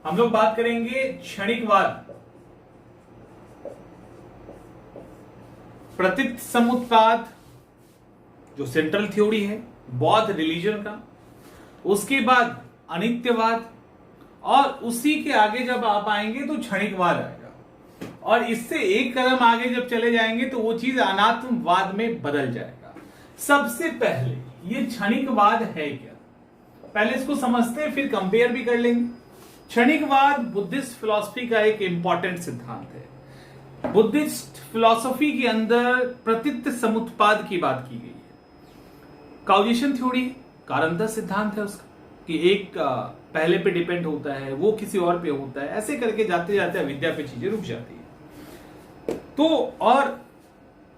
हम लोग बात करेंगे क्षणिकवाद, प्रतीत समुत्पाद जो सेंट्रल थ्योरी है बौद्ध रिलीजन का, उसके बाद अनित्यवाद, और उसी के आगे जब आप आएंगे तो क्षणिकवाद आएगा, और इससे एक कदम आगे जब चले जाएंगे तो वो चीज अनात्मवाद में बदल जाएगा। सबसे पहले ये क्षणिकवाद है क्या, पहले इसको समझते हैं, फिर कंपेयर भी कर लेंगे। क्षणिकवाद बुद्धिस्ट फिलॉसफी का एक इंपॉर्टेंट सिद्धांत है। बुद्धिस्ट फिलॉसफी के अंदर प्रतीत समुत्पाद की बात की गई है। काउजिशन थ्योरी कारणता सिद्धांत है उसका, कि एक पहले पे डिपेंड होता है, वो किसी और पे होता है, ऐसे करके जाते जाते अविद्या पे चीजें रुक जाती है। तो और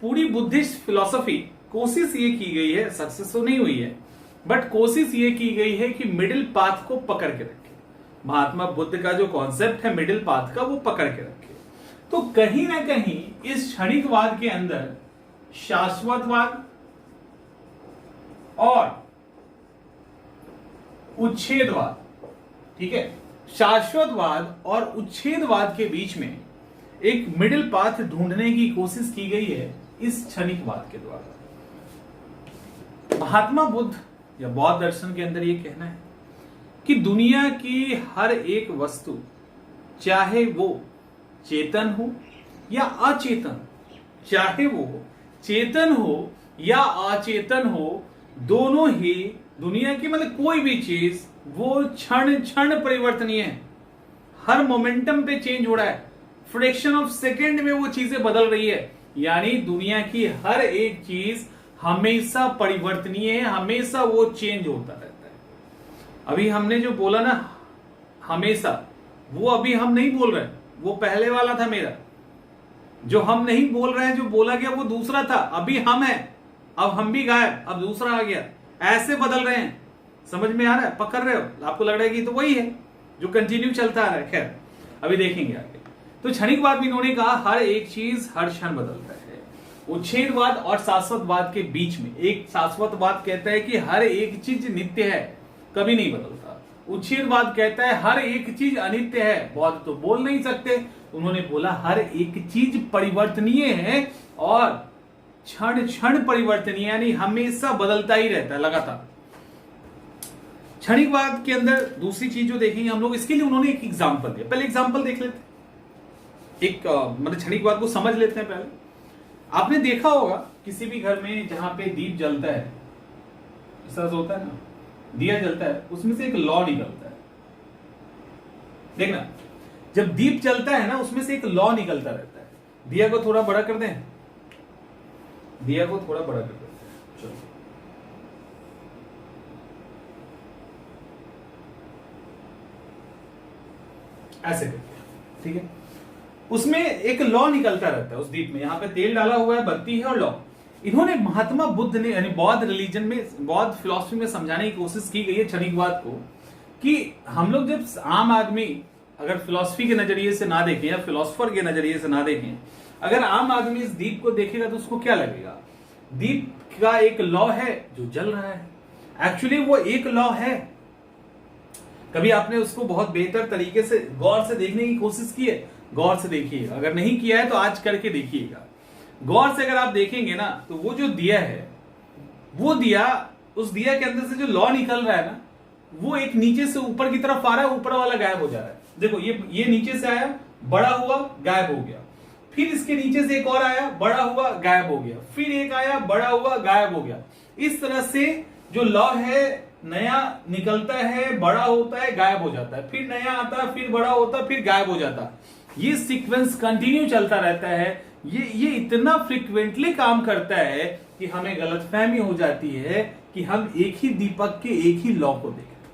पूरी बुद्धिस्ट फिलॉसफी कोशिश ये की गई है, सक्सेस तो नहीं हुई है, बट कोशिश ये की गई है कि मिडिल पाथ को पकड़ के रखे। महात्मा बुद्ध का जो कॉन्सेप्ट है मिडिल पाथ का, वो पकड़ के रखे। तो कहीं ना कहीं इस क्षणिकवाद के अंदर शाश्वतवाद और उच्छेदवाद, ठीक है, शाश्वतवाद और उच्छेदवाद के बीच में एक मिडिल पाथ ढूंढने की कोशिश की गई है इस क्षणिकवाद के द्वारा। महात्मा बुद्ध या बौद्ध दर्शन के अंदर यह कहना है कि दुनिया की हर एक वस्तु, चाहे वो चेतन हो या अचेतन, चाहे वो चेतन हो या अचेतन हो, दोनों ही दुनिया की मतलब कोई भी चीज वो क्षण क्षण परिवर्तनीय है। हर मोमेंटम पे चेंज हो रहा है, फ्रैक्शन ऑफ सेकेंड में वो चीजें बदल रही है। यानी दुनिया की हर एक चीज हमेशा परिवर्तनीय है, हमेशा वो चेंज होता रहता है। अभी हमने जो बोला ना हमेशा, वो अभी हम नहीं बोल रहे, वो पहले वाला था मेरा। जो हम नहीं बोल रहे हैं, जो बोला गया वो दूसरा था, अभी हम हैं, अब हम भी गायब, अब दूसरा आ गया। ऐसे बदल रहे हैं, समझ में आ रहा है, पकड़ रहे हो, आपको लग रहा है कि तो वही है जो कंटिन्यू चलता आ रहा है। खैर अभी देखेंगे आगे। तो क्षणिकवाद में इन्होंने कहा हर एक चीज हर क्षण बदलता है। उच्छेदवाद और शाश्वतवाद के बीच में एक शाश्वतवाद कहता है कि हर एक चीज नित्य है, कभी नहीं बदलता। उच्छेदवाद कहता है हर एक चीज अनित्य है। बौद्ध तो बोल नहीं सकते, उन्होंने बोला हर एक चीज परिवर्तनीय है और क्षण क्षण परिवर्तनीय, यानी हमेशा बदलता ही रहता है लगातार। क्षणिकवाद के अंदर दूसरी चीज जो देखेंगे हम लोग, इसके लिए उन्होंने एक एग्जांपल दिया। पहले एग्जांपल देख लेते हैं, एक मतलब क्षणिकवाद को समझ लेते हैं। पहले आपने देखा होगा किसी भी घर में जहां पे दीप जलता है, इस तरह से होता है ना, दिया जलता है, उसमें से एक लौ निकलता है। देखना, जब दीप जलता है ना, उसमें से एक लौ निकलता रहता है। दिया को थोड़ा बड़ा कर दें, दिया को थोड़ा बड़ा कर देते हैं, चलो ऐसे करके, ठीक है। उसमें एक लौ निकलता रहता है उस दीप में, यहां पे तेल डाला हुआ है, बत्ती है और लौ। इन्होंने महात्मा बुद्ध ने यानी बौद्ध रिलीजन में, बौद्ध फिलॉसफी में समझाने की कोशिश की गई है क्षणिकवाद को, कि हम लोग जब आम आदमी अगर फिलॉसफी के नजरिए से ना देखें या फिलोसोफर के नजरिए से ना देखें, अगर आम आदमी इस दीप को देखेगा तो उसको क्या लगेगा? दीप का एक लौ है जो जल रहा है, एक्चुअली वो एक लौ है। कभी आपने उसको बहुत बेहतर तरीके से गौर से देखने की कोशिश की है? गौर से देखिएगा, अगर नहीं किया है तो आज करके देखिएगा। गौर से अगर आप देखेंगे ना, तो वो जो दिया है, वो दिया, उस दिया के अंदर से जो लौ निकल रहा है ना, वो एक नीचे से ऊपर की तरफ आ रहा है, ऊपर वाला गायब हो जा रहा है। देखो ये नीचे से आया, बड़ा हुआ, गायब हो गया, फिर इसके नीचे से एक और आया, बड़ा हुआ, गायब हो गया, फिर एक आया, बड़ा हुआ, गायब हो गया। इस तरह से जो लौ है नया निकलता है, बड़ा होता है, गायब हो जाता है, फिर नया आता है, फिर बड़ा होता है, फिर गायब हो जाता है। ये सीक्वेंस कंटिन्यू चलता रहता है। ये इतना फ्रिक्वेंटली काम करता है कि हमें गलतफहमी हो जाती है कि हम एक ही दीपक के एक ही लौ को देख रहे,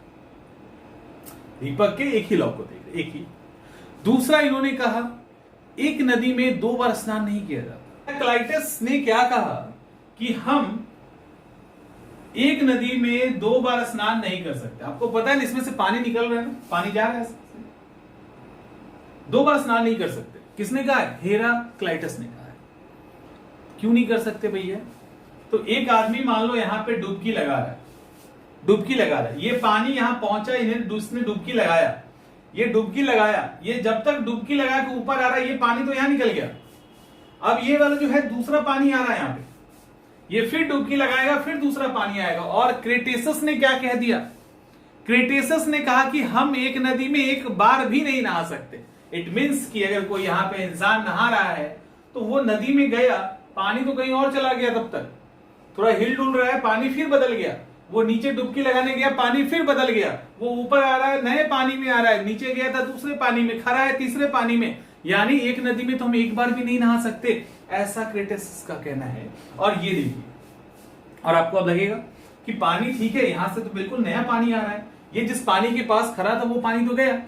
दीपक के एक ही लौ को देख रहे, एक ही। दूसरा इन्होंने कहा एक नदी में 2 बार स्नान नहीं किया जाता। क्लाइटस ने क्या कहा कि हम एक नदी में 2 बार स्नान नहीं कर सकते। आपको पता है ना, इसमें से पानी निकल रहा है ना, पानी जा रहा है, 2 बार स्नान नहीं कर सकते। किसने कहा है? हेराक्लाइटस ने कहा है। क्यों नहीं कर सकते भैया? तो एक आदमी मान लो यहां पे डुबकी लगा रहा है, डुबकी लगा रहा है, ये पानी यहां पहुंचा, इसने डुबकी लगाया, ये डुबकी लगाया, ये जब तक डुबकी लगा के ऊपर आ रहा है, ये पानी तो यहां निकल गया। अब ये वाला जो है दूसरा पानी आ रहा है यहां पे, ये फिर डुबकी लगाएगा, फिर दूसरा पानी आएगा। और क्रेटेसस ने क्या कह दिया? क्रेटेसस ने कहा कि हम एक नदी में एक बार भी नहीं नहा सकते। इट मीन्स कि अगर कोई यहां पे इंसान नहा रहा है तो वो नदी में गया, पानी तो कहीं और चला गया, तब तक थोड़ा हिल डुल रहा है, पानी फिर बदल गया। वो नीचे डुबकी लगाने गया, पानी फिर बदल गया। वो ऊपर आ रहा है, नए पानी में आ रहा है, नीचे गया था दूसरे पानी में, खड़ा है तीसरे पानी में। यानी एक नदी में तो हम एक बार भी नहीं नहा सकते, ऐसा क्रेटेसस का कहना है। और ये देखिए, और आपको अब लगेगा कि पानी ठीक है, यहां से तो बिल्कुल नया पानी आ रहा है, ये जिस पानी के पास खड़ा था वो पानी तो गया,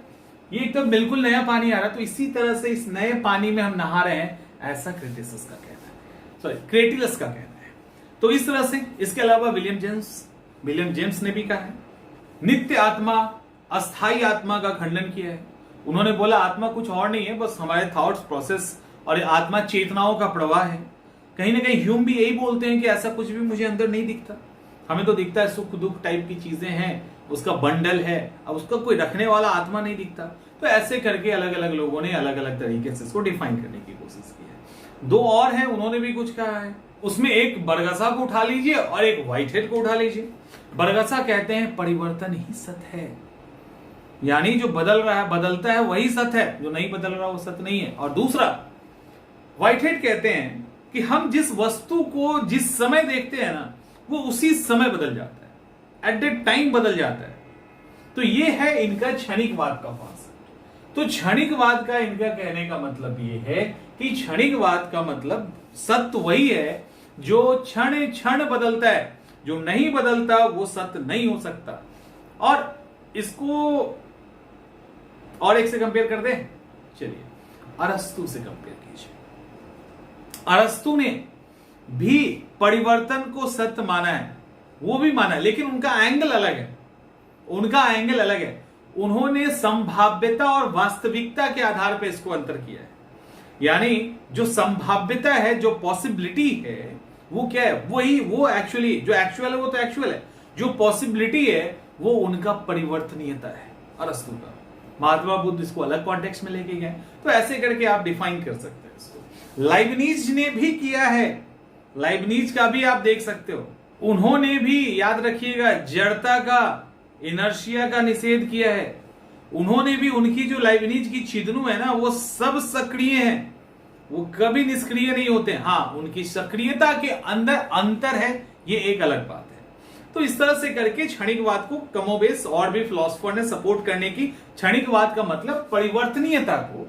ये एकदम बिल्कुल नया पानी आ रहा है। तो इसी तरह से इस नए पानी में हम नहा रहे हैं, ऐसा क्रेटेसस का कहना है, सॉरी क्रेटिलस का कहना है। तो इस तरह से, इसके अलावा विलियम जेम्स ने भी कहा है, नित्य आत्मा, अस्थाई आत्मा का खंडन किया है। उन्होंने बोला आत्मा कुछ और नहीं है, बस हमारे थॉट्स प्रोसेस, और आत्मा चेतनाओं का प्रवाह है। कहीं ना कहीं ह्यूम भी यही बोलते हैं कि ऐसा कुछ भी मुझे अंदर नहीं दिखता, हमें तो दिखता है सुख दुख टाइप की चीजें हैं, उसका बंडल है, अब उसका कोई रखने वाला आत्मा नहीं दिखता। तो ऐसे करके अलग अलग लोगों ने अलग अलग तरीके से इसको डिफाइन करने की कोशिश की है। दो और हैं, उन्होंने भी कुछ कहा है, उसमें एक बरगसा को उठा लीजिए और एक व्हाइटहेड को उठा लीजिए। बरगसा कहते हैं परिवर्तन ही सत्य है, यानी जो बदल रहा है, बदलता है वही सत्य है, जो नहीं बदल रहा वो सत्य नहीं है। और दूसरा व्हाइटहेड कहते हैं कि हम जिस वस्तु को जिस समय देखते हैं ना, वो उसी समय बदल जाता है, एट द टाइम बदल जाता है। तो ये है इनका क्षणिकवाद का कॉन्सेप्ट। तो क्षणिकवाद का इनका कहने का मतलब ये है कि क्षणिकवाद का मतलब सत्य वही है जो क्षण क्षण बदलता है, जो नहीं बदलता वो सत्य नहीं हो सकता। और इसको और एक से कंपेयर कर दें, चलिए अरस्तु से कंपेयर कीजिए। अरस्तु ने भी परिवर्तन को सत्य माना है, वो भी माना है, लेकिन उनका एंगल अलग है, उनका एंगल अलग है। उन्होंने संभाव्यता और वास्तविकता के आधार पर इसको अंतर किया है। यानी जो संभाव्यता है, जो पॉसिबिलिटी है, वो क्या है, वही वो एक्चुअली जो एक्चुअल है वो तो एक्चुअल है, जो पॉसिबिलिटी है वो उनका परिवर्तनीयता है अरस्तु का। महात्मा बुद्ध इसको अलग कॉन्टेक्स्ट में लेके गए। तो ऐसे करके आप डिफाइन कर सकते हैं इसको। लाइबनीज ने भी किया है, लाइबनीज का भी आप देख सकते हो, उन्होंने भी याद रखिएगा जड़ता का, इनर्शिया का निषेध किया है। उन्होंने भी, उनकी जो लाइबनीज की चिदनु है ना, वो सब सक्रिय हैं, वो कभी निष्क्रिय नहीं होते। हाँ, उनकी सक्रियता के अंदर अंतर है, ये एक अलग बात है। तो इस तरह से करके क्षणिकवाद को कमोबेश और भी फिलोसोफर ने सपोर्ट करने की, क्षणिकवाद का मतलब परिवर्तनीयता को,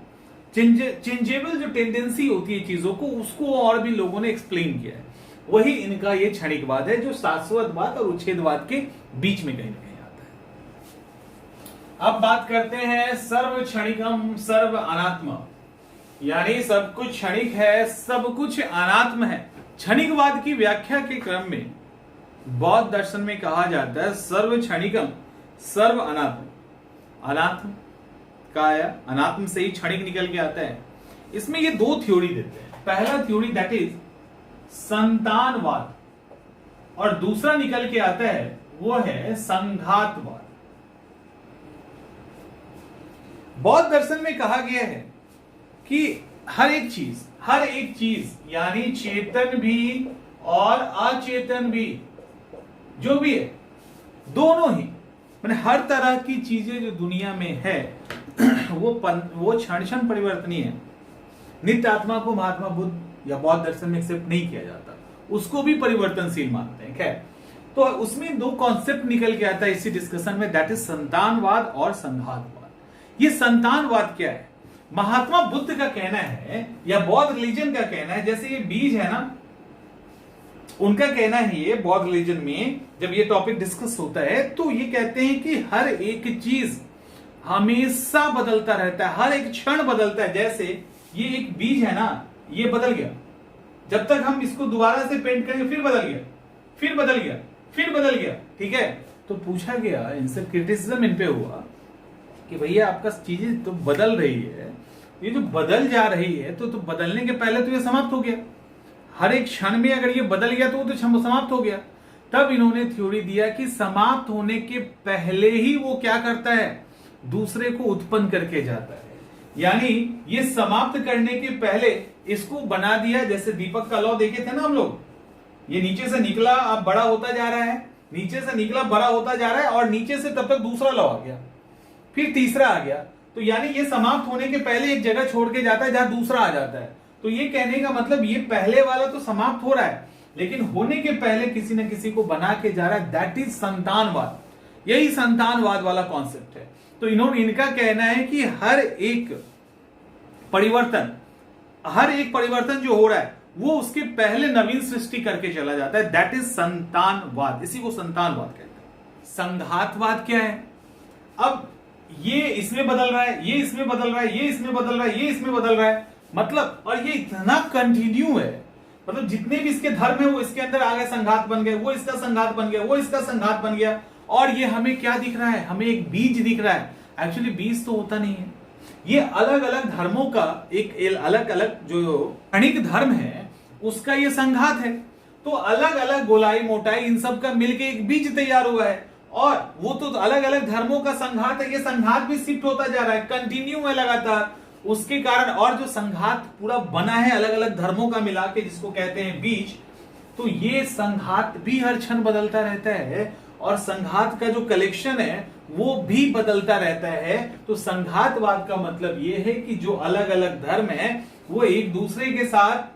चेंजेबल जो टेंडेंसी होती है चीजों को, उसको और भी लोगों ने एक्सप्लेन किया है। वही इनका ये क्षणिकवाद है जो शाश्वतवाद और उच्छेदवाद के बीच में कहीं ना कहीं आता है। अब बात करते हैं सर्व क्षणिकम सर्व अनात्म, यानी सब कुछ क्षणिक है, सब कुछ अनात्म है। क्षणिकवाद की व्याख्या के क्रम में बौद्ध दर्शन में कहा जाता है सर्व क्षणिकम सर्व अनात्म। अनात्म का आया, अनात्म से ही क्षणिक निकल के आता है। इसमें ये दो थ्योरी देते हैं। पहला थ्योरी दैट इज संतानवाद, और दूसरा निकल के आता है वो है संघातवाद। बौद्ध दर्शन में कहा गया है कि हर एक चीज यानी चेतन भी और अचेतन भी, जो भी है, दोनों ही, मैंने हर तरह की चीजें जो दुनिया में है वो क्षण क्षण परिवर्तनीय है। नित्य आत्मा को महात्मा बुद्ध या बौद्ध दर्शन में एक्सेप्ट नहीं किया जाता, उसको भी परिवर्तनशील मानते हैं। खैर, तो उसमें दो कॉन्सेप्ट निकल के आता है इसी डिस्कशन में, दैट इज संतानवाद और संघातवाद। ये संतानवाद क्या है? महात्मा बुद्ध का कहना है या बौद्ध रिलीजन का कहना है, जैसे ये बीज है ना, उनका कहना है ये बौद्ध रिलीजन में जब ये टॉपिक डिस्कस होता है तो ये कहते हैं कि हर एक चीज हमेशा बदलता रहता है, हर एक क्षण बदलता है। जैसे ये एक बीज है ना, ये बदल गया, जब तक हम इसको दोबारा से पेंट करेंगे फिर बदल गया, फिर बदल गया, फिर बदल गया, ठीक है। तो पूछा गया, इनसे क्रिटिसिज्म इन पे हुआ कि भैया आपका चीजें तो बदल रही है, ये जो बदल जा रही है तो बदलने के पहले तो ये समाप्त हो गया, हर एक क्षण में अगर ये बदल गया तो वो तो समाप्त हो गया। तब इन्होंने थ्योरी दिया कि समाप्त होने के पहले ही वो क्या करता है, दूसरे को उत्पन्न करके जाता है। यानी ये समाप्त करने के पहले इसको बना दिया, जैसे दीपक का लॉ देखे थे ना हम लोग, ये नीचे से निकला अब बड़ा होता जा रहा है, नीचे से निकला बड़ा होता जा रहा है, और नीचे से तब तक दूसरा लॉ आ गया, फिर तीसरा आ गया। तो यानी ये समाप्त होने के पहले एक जगह छोड़ के जाता है जहां दूसरा आ जाता है। तो ये कहने का मतलब ये पहले वाला तो समाप्त हो रहा है, लेकिन होने के पहले किसी न किसी को बना के जा रहा है। दैट इज संतानवाद। यही संतानवाद वाला कॉन्सेप्ट है। तो इनका कहना है कि हर एक परिवर्तन जो हो रहा है वो उसके पहले नवीन सृष्टि करके चला जाता है। दैट इज संतानवाद। इसी को संतानवाद कहते हैं। संघातवाद क्या है? अब ये इसमें बदल रहा है, ये इसमें बदल रहा है, ये इसमें बदल रहा है, ये इसमें बदल रहा है, मतलब, और ये इतना कंटिन्यू है, मतलब जितने भी इसके धर्म है वो इसके अंदर आ गए, संघात बन गए, वो इसका संघात बन गया, वो इसका संघात बन गया। और ये हमें क्या दिख रहा है? हमें एक बीज दिख रहा है। एक्चुअली बीज तो होता नहीं है, ये अलग अलग धर्मों का एक अलग अलग जो क्षणिक धर्म है उसका ये संघात है। तो अलग अलग गोलाई मोटाई इन सब का मिलके एक बीज तैयार हुआ है, और वो तो अलग अलग धर्मों का संघात है। ये संघात भी शिफ्ट होता जा रहा है, कंटिन्यू है लगातार। उसके कारण और जो संघात पूरा बना है अलग अलग धर्मों का मिला के, जिसको कहते हैं बीज, तो ये संघात भी हर क्षण बदलता रहता है, और संघात का जो कलेक्शन है वो भी बदलता रहता है। तो संघातवाद का मतलब ये है कि जो अलग अलग धर्म है वो एक दूसरे के साथ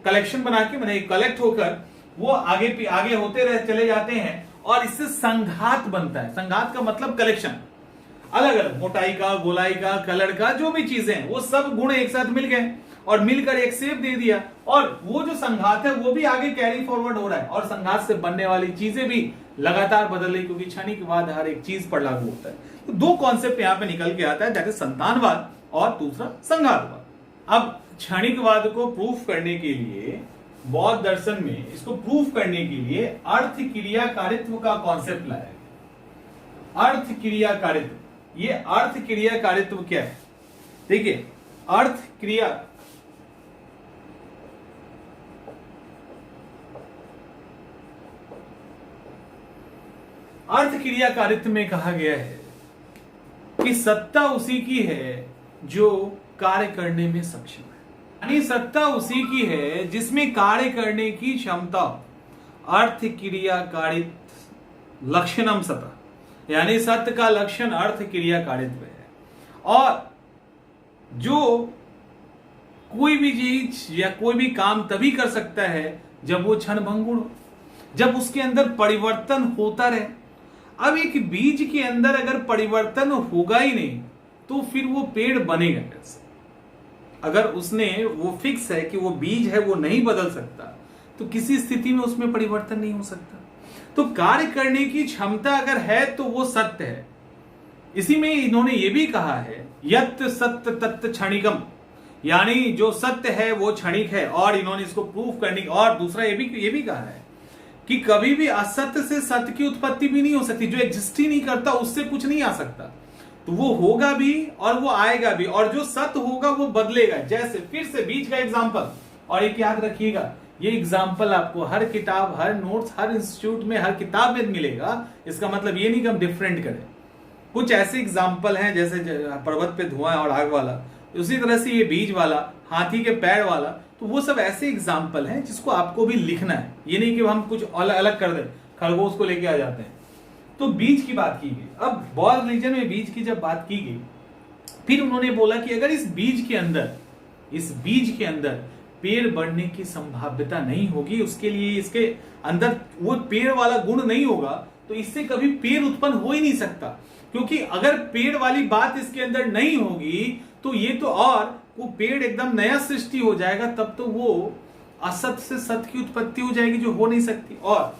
कलेक्शन बना के, मैंने कलेक्ट होकर वो आगे होते रह चले जाते हैं, और इससे संघात बनता है। संघात का मतलब कलेक्शन, अलग अलग मोटाई का, गोलाई का, कलर का, जो भी चीजें हैं वो सब गुण एक साथ मिल गए और मिलकर एक शेप दे दिया, और वो जो संघात है वो भी आगे कैरी फॉरवर्ड हो रहा है, और संघात से बनने वाली चीजें भी लगातार बदल रही, क्योंकि क्षणिकवाद हर एक चीज पर लागू होता है। तो दो कॉन्सेप्ट यहां पे निकल के आता है, दैट इज संतानवाद और दूसरा संघातवाद। अब क्षणिकवाद को प्रूफ करने के लिए बौद्ध दर्शन में इसको प्रूफ करने के लिए अर्थ क्रियाकारित्व का कॉन्सेप्ट लाया गया। अर्थ क्रियाकारित्व, ये अर्थ क्रियाकारित्व क्या है? देखिए, अर्थ क्रियाकारित्व में कहा गया है कि सत्ता उसी की है जो कार्य करने में सक्षम है। यानी सत्ता उसी की है जिसमें कार्य करने की क्षमता। अर्थ क्रियाकारित्व लक्षणम सत्ता, यानी सत्य का लक्षण अर्थ क्रियाकारित्व है। और जो कोई भी चीज या कोई भी काम तभी कर सकता है जब वो क्षणभंगुर हो, जब उसके अंदर परिवर्तन होता रहे। अब एक बीज के अंदर अगर परिवर्तन होगा ही नहीं तो फिर वो पेड़ बनेगा कैसे? अगर उसने वो फिक्स है कि वो बीज है, वो नहीं बदल सकता, तो किसी स्थिति में उसमें परिवर्तन नहीं हो सकता। तो कार्य करने की क्षमता अगर है तो वो सत्य है। इसी में इन्होंने ये भी कहा है यत् सत्य तत् क्षणिकम, यानी जो सत्य है वो क्षणिक है। और इन्होंने इसको प्रूफ करने की, और दूसरा ये भी कहा है कि कभी भी असत्य से सत्य की उत्पत्ति भी नहीं हो सकती। जो एग्जिस्ट ही नहीं करता उससे कुछ नहीं आ सकता, तो वो होगा भी और वो आएगा भी, और जो सत्य होगा वो बदलेगा। जैसे फिर से बीज का एग्जांपल, और एक याद रखिएगा, ये एग्जांपल आपको हर किताब, हर नोट्स, हर इंस्टीट्यूट में, हर किताब में मिलेगा। इसका मतलब ये नहीं कि हम डिफरेंट करें। कुछ ऐसे एग्जाम्पल हैं जैसे पर्वत पे धुआं और आग वाला, उसी तरह से ये बीज वाला, हाथी के पैर वाला, तो वो सब ऐसे एग्जाम्पल हैं जिसको आपको भी लिखना है। ये नहीं कि हम कुछ अलग अलग कर दें, खरगोश को लेके आ जाते हैं। तो बीज की बात की गई। अब बौद्ध रिलीजन में बीज की जब बात की गई, फिर उन्होंने बोला कि अगर इस बीज के अंदर पेड़ बढ़ने की संभाव्यता नहीं होगी, उसके लिए इसके अंदर वो पेड़ वाला गुण नहीं होगा, तो इससे कभी पेड़ उत्पन्न हो ही नहीं सकता। क्योंकि अगर पेड़ वाली बात इसके अंदर नहीं होगी तो ये तो, और वो पेड़ एकदम नया सृष्टि हो जाएगा, तब तो वो असत से सत की उत्पत्ति हो जाएगी, जो हो नहीं सकती। और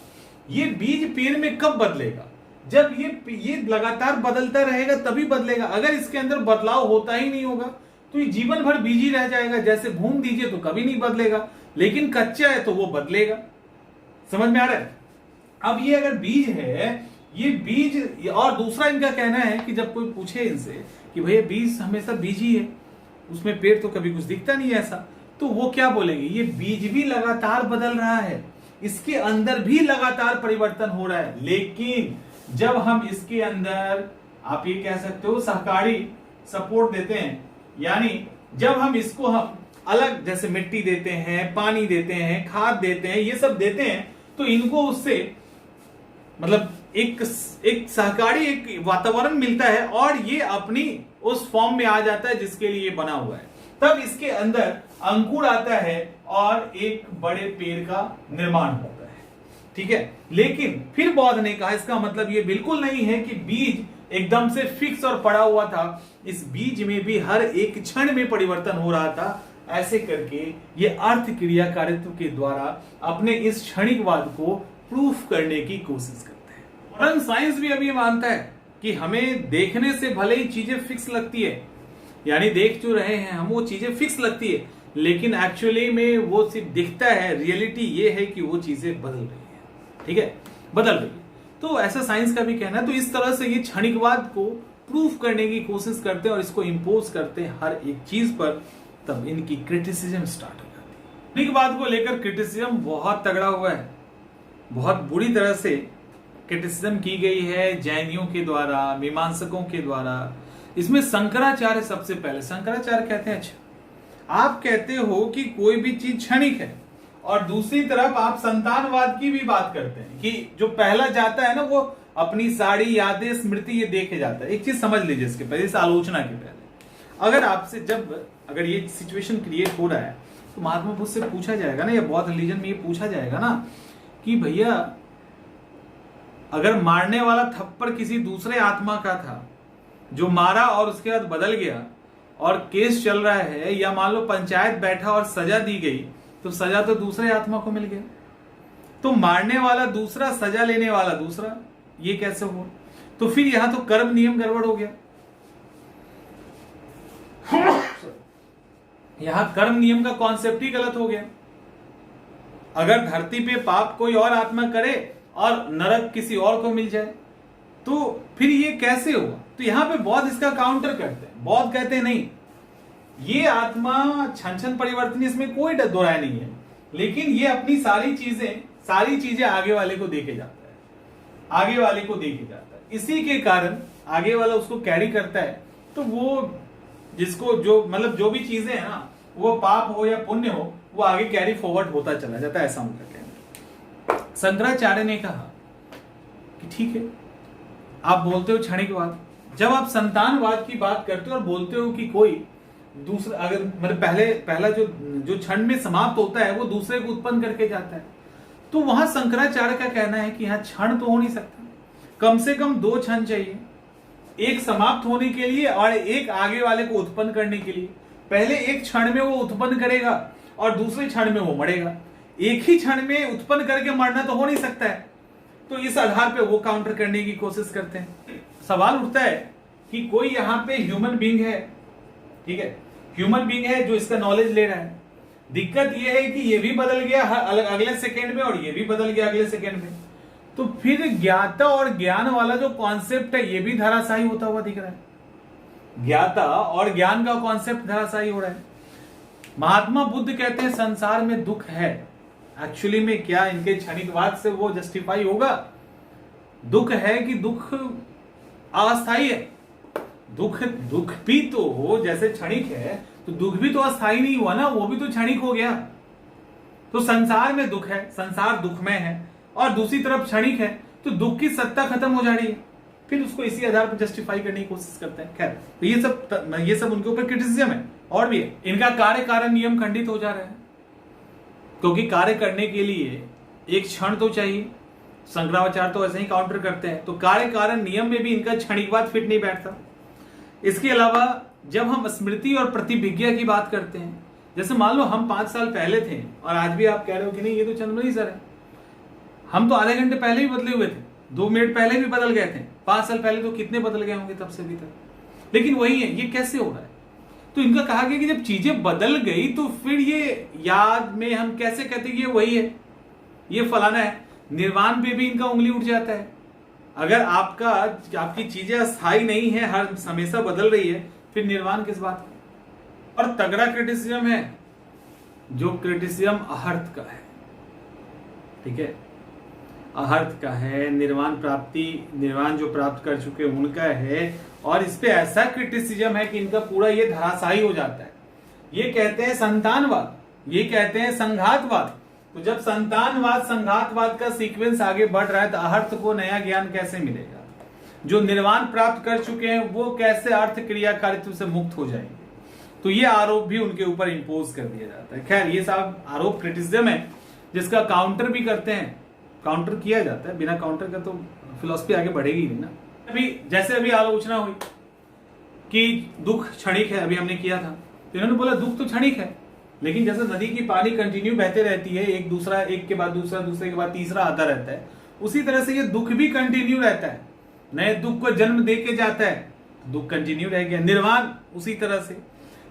ये बीज पेड़ में कब बदलेगा? जब ये लगातार बदलता रहेगा तभी बदलेगा। अगर इसके अंदर बदलाव होता ही नहीं होगा तो ये जीवन भर बीज ही रह जाएगा। जैसे भून दीजिए तो कभी नहीं बदलेगा, लेकिन कच्चा है तो वो बदलेगा। समझ में आ रहा है? अब ये अगर बीज है, ये बीज, और दूसरा इनका कहना है कि जब कोई पूछे इनसे कि भैया बीज हमेशा बीज ही है, उसमें पेड़ तो कभी कुछ दिखता नहीं है ऐसा, तो वो क्या बोलेंगे? ये बीज भी लगातार बदल रहा है, इसके अंदर भी लगातार परिवर्तन हो रहा है। लेकिन जब हम इसके अंदर आप ये कह सकते हो सहकारी सपोर्ट देते हैं। यानी जब हम इसको हम अलग, जैसे मिट्टी देते हैं, पानी देते हैं, खाद देते हैं, ये सब देते हैं, तो इनको उससे मतलब एक सहकारी एक वातावरण मिलता है और ये अपनी उस फॉर्म में आ जाता है जिसके लिए ये बना हुआ है। तब इसके अंदर अंकुर आता है और एक बड़े पेड़ का निर्माण होता है। ठीक है, लेकिन फिर बौद्ध ने कहा इसका मतलब ये बिल्कुल नहीं है कि बीज एकदम से फिक्स और पड़ा हुआ था। इस बीज में भी हर एक क्षण में परिवर्तन हो रहा था। ऐसे करके ये अर्थ क्रियाकारित्व के द्वारा अपने इस क्षणिकवाद को प्रूफ करने की कोशिश करते हैं। मॉडर्न साइंस भी अभी मानता है कि हमें देखने से भले ही चीजें फिक्स लगती है, यानी देख जो रहे हैं हम वो चीजें फिक्स लगती है, लेकिन एक्चुअली में वो सिर्फ दिखता है। रियलिटी ये है कि वो चीजें बदल रही है। ठीक है, बदल रही है। तो ऐसा साइंस का भी कहना है। तो इस तरह से ये क्षणिकवाद को प्रूफ करने की कोशिश करते हैं और इसको इंपोज करते हैं हर एक चीज पर। तब इनकी क्रिटिसिज्म स्टार्ट हो जाती है। क्षणिकवाद को लेकर क्रिटिसिज्म बहुत तगड़ा हुआ है, बहुत बुरी तरह से क्रिटिसिज्म की गई है जैनियों के द्वारा, मीमांसकों के द्वारा। इसमें शंकराचार्य सबसे पहले, शंकराचार्य कहते हैं अच्छा आप कहते हो कि कोई भी चीज क्षणिक है, और दूसरी तरफ आप संतानवाद की भी बात करते हैं कि जो पहला जाता है ना वो अपनी सारी यादें, स्मृति ये देखे जाता है। एक चीज समझ लीजिए इसके पहले, इस आलोचना के पहले, अगर आपसे अगर ये सिचुएशन क्रिएट हो रहा है तो महात्मा बुद्ध से पूछा जाएगा ना, या बौद्ध रिलीजन में ये पूछा जाएगा ना कि भैया अगर मारने वाला थप्पड़ किसी दूसरे आत्मा का था जो मारा और उसके बाद बदल गया और केस चल रहा है, या मान लो पंचायत बैठा और सजा दी गई, तो सजा तो दूसरे आत्मा को मिल गया। तो मारने वाला दूसरा, सजा लेने वाला दूसरा, ये कैसे हो? तो फिर यहां तो कर्म नियम गड़बड़ हो गया। यहां कर्म नियम का कॉन्सेप्ट ही गलत हो गया। अगर धरती पे पाप कोई और आत्मा करे और नरक किसी और को मिल जाए तो फिर ये कैसे होगा? तो यहां पे बौद्ध इसका काउंटर करते हैं। बौद्ध कहते हैं नहीं, ये आत्मा छन परिवर्तन, इसमें कोई दो राय नहीं है, लेकिन ये अपनी सारी चीजें आगे वाले को देके जाता है, आगे वाले को देके जाता है। इसी के कारण आगे वाला उसको कैरी करता है। तो वो जिसको जो मतलब जो भी चीजें हैं ना, वो पाप हो या पुण्य हो, वो आगे कैरी फॉरवर्ड होता चला जाता है, ऐसा उनका कहना। शंकराचार्य ने कहा कि ठीक है, आप बोलते हो क्षणिकवाद, जब आप संतानवाद की बात करते हो और बोलते हो कि कोई दूसरा, अगर मतलब पहला जो क्षण में समाप्त होता है वो दूसरे को उत्पन्न करके जाता है, तो वहां शंकराचार्य का कहना है कि यहां क्षण तो हो नहीं सकता, कम से कम दो क्षण चाहिए, एक समाप्त होने के लिए और एक आगे वाले को उत्पन्न करने के लिए। पहले एक क्षण में वो उत्पन्न करेगा और दूसरे क्षण में वो मरेगा। एक ही क्षण में उत्पन्न करके मरना तो हो नहीं सकता है। तो इस आधार पे वो काउंटर करने की कोशिश करते हैं। सवाल उठता है कि कोई यहाँ पे ह्यूमन बीइंग है, ठीक है, ह्यूमन बीइंग है जो इसका नॉलेज ले रहा है। दिक्कत ये है कि ये भी बदल गया अगले सेकेंड में और ये भी बदल गया अगले सेकेंड में। तो फिर ज्ञाता और ज्ञान वाला जो कॉन्सेप्ट है ये भी धराशायी होता हुआ दिख रहा है। ज्ञाता और ज्ञान का कॉन्सेप्ट धराशायी हो रहा है। महात्मा बुद्ध कहते हैं संसार में दुख है। एक्चुअली में क्या इनके क्षणिकवाद से वो जस्टिफाई होगा? दुख है कि दुख अस्थायी है? दुख भी तो हो, जैसे क्षणिक है तो दुख भी तो अस्थायी नहीं हुआ ना, वो भी तो क्षणिक हो गया। तो संसार में दुख है, संसार दुखमय है, और दूसरी तरफ क्षणिक है, तो दुख की सत्ता खत्म हो जा रही है। फिर उसको इसी आधार पर जस्टिफाई करने की कोशिश करते हैं। खैर, तो ये सब उनके ऊपर क्रिटिसिज्म है। और भी है, इनका कार्य कारण नियम खंडित हो जा रहा है, क्योंकि कार्य करने के लिए एक क्षण तो चाहिए। शंकराचार्य तो ऐसे ही काउंटर करते हैं। तो कार्य कारण नियम में भी इनका क्षणिकवाद फिट नहीं बैठता। इसके अलावा जब हम स्मृति और प्रतिभिज्ञा की बात करते हैं, जैसे मान लो हम 5 साल पहले थे और आज भी आप कह रहे हो कि नहीं ये तो चंद्रमणि सर है, हम तो आधे घंटे पहले ही बदले हुए थे, 2 मिनट पहले भी बदल गए थे। 5 साल पहले तो कितने बदल गए होंगे तब से अभी तक। लेकिन वही है, ये कैसे हो रहा है? तो इनका कहा गया कि जब चीजें बदल गई तो फिर ये याद में हम कैसे कहते कि ये वही है, ये फलाना है। निर्वाण पे भी इनका उंगली उठ जाता है। अगर आपकी चीजें अस्थायी नहीं है, हर हमेशा बदल रही है, फिर निर्वाण किस बात का? और तगड़ा क्रिटिसिज्म है, जो क्रिटिसिज्म अर्थ का है। ठीक है, अहर्त का है, निर्वाण जो प्राप्त कर चुके उनका है, और इस पे ऐसा क्रिटिसिज्म है कि इनका पूरा ये धराशायी हो जाता है। ये कहते हैं संतानवाद, ये कहते हैं संघातवाद। तो जब संतानवाद संघातवाद का सीक्वेंस आगे बढ़ रहा है तो अहर्त को नया ज्ञान कैसे मिलेगा? जो निर्वाण प्राप्त कर चुके हैं वो कैसे अर्थ क्रियाकारित्व से मुक्त हो जाएंगे? तो ये आरोप भी उनके ऊपर इंपोज कर दिया जाता है। खैर ये सब आरोप क्रिटिसिज्म है जिसका काउंटर भी करते हैं, काउंटर किया जाता है। बिना काउंटर का तो फिलॉसफी आगे बढ़ेगी नहीं ना। अभी आलोचना हुई कि दुख क्षणिक है, अभी हमने किया था, तो इन्होंने बोला दुख तो क्षणिक है, लेकिन जैसे नदी की पानी कंटिन्यू बहते रहती है, एक के बाद दूसरा, दूसरे के बाद तीसरा आता रहता है, उसी तरह से ये दुख भी कंटिन्यू रहता है, नए दुख को जन्म दे के जाता है, दुख कंटिन्यू रह गया। निर्वाण उसी तरह से।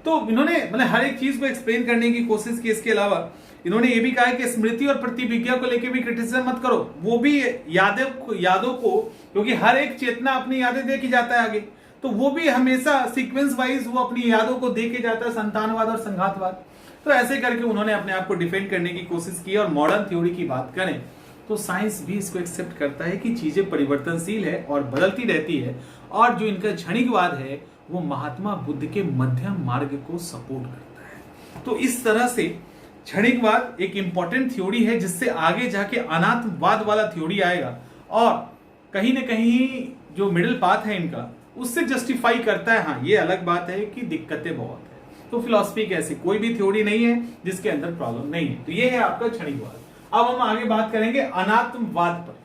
तो इन्होंने मतलब हर एक चीज को एक्सप्लेन करने की कोशिश की। इसके अलावा इन्होंने ये भी कहा कि स्मृति और प्रतिविज्ञा को लेकर भी क्रिटिसिज्म मत करो, वो भी यादों को, क्योंकि हर एक चेतना अपनी यादें दे के जाता है आगे, तो वो भी हमेशा सीक्वेंस वाइज वो अपनी यादों को दे के जाता है, संतानवाद और संघातवाद। तो ऐसे करके उन्होंने अपने आप को डिफेंड करने की कोशिश की। और मॉडर्न थ्योरी की बात करें तो साइंस भी इसको एक्सेप्ट करता है कि चीजें परिवर्तनशील है और बदलती रहती है, और जो इनका क्षणिकवाद है वो महात्मा बुद्ध के मध्यम मार्ग को सपोर्ट करता है। तो इस तरह से क्षणिकवाद एक इंपॉर्टेंट थ्योरी है जिससे आगे जाके अनात्मवाद वाला थ्योरी आएगा, और कहीं ना कहीं जो मिडिल पाथ है इनका उससे जस्टिफाई करता है। हाँ ये अलग बात है कि दिक्कतें बहुत है। तो फिलॉसफी की ऐसी कोई भी थ्योरी नहीं है जिसके अंदर प्रॉब्लम नहीं है। तो ये है आपका क्षणिकवाद। अब हम आगे बात करेंगे अनात्मवाद पर।